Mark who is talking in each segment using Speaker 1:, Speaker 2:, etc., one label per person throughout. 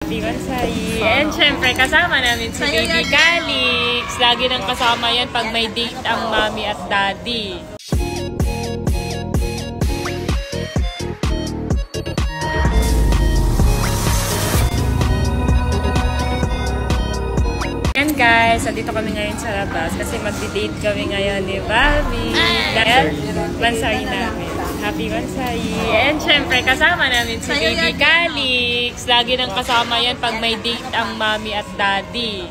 Speaker 1: Happy Mansay. And syempre, kasama namin si Baby Calix. Lagi nang kasama yan pag may date ang mommy at daddy. And guys, dito kami ngayon sa labas kasi magdi-date kami ngayon ni Bobby. Dahil Mansay namin. Happy Mansay. And syempre, kasama namin si Baby Calix. Lagi nang kasama yan pag may date ang mommy at daddy.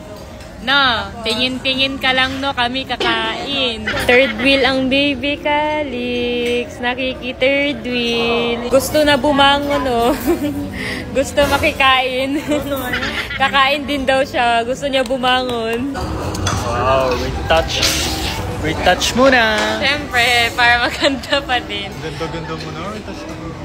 Speaker 1: No, tingin-tingin ka lang no, kami kakain. Third wheel ang Baby Calix. Nakiki-third wheel. Gusto na bumangon no. Gusto makikain. Kakain din daw siya. Gusto niya bumangon.
Speaker 2: Wow, with touch. Retouch muna.
Speaker 1: Siyempre, para maganda pa din.
Speaker 2: Ganda-ganda muna. Retouch na muna.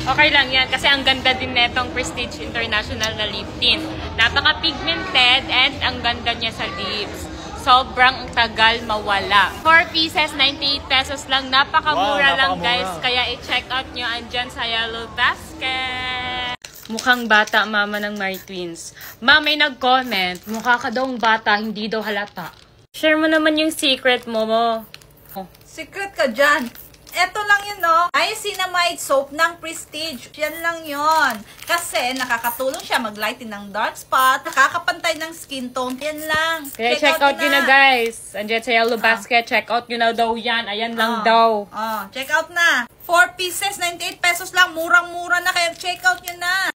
Speaker 1: Okay lang yan kasi ang ganda din netong Prestige International na lip tint. Napaka-pigmented and ang ganda niya sa lips. Sobrang tagal mawala. 4 pieces, 98 pesos lang. Napakamura lang guys. Kaya i-check out nyo andyan sa Yellow Basket. Mukhang bata mama ng My Twins. Ma, may nag-comment. Mukha ka daw bata, hindi daw halata. Share mo naman yung secret mo.
Speaker 3: Secret ka dyan. Eto lang yun, no? Niacinamide soap ng Prestige. Yan lang yun. Kasi nakakatulong siya mag-lighten ng dark spot, nakakapantay ng skin tone. Yan lang.
Speaker 1: Kaya check out yun na guys. Andiyan sa Yellow Basket. Check out yun na daw yan. Ayan lang daw.
Speaker 3: Check out na. 4 pieces, 98 pesos lang. Murang-mura na. Kaya check out yun na.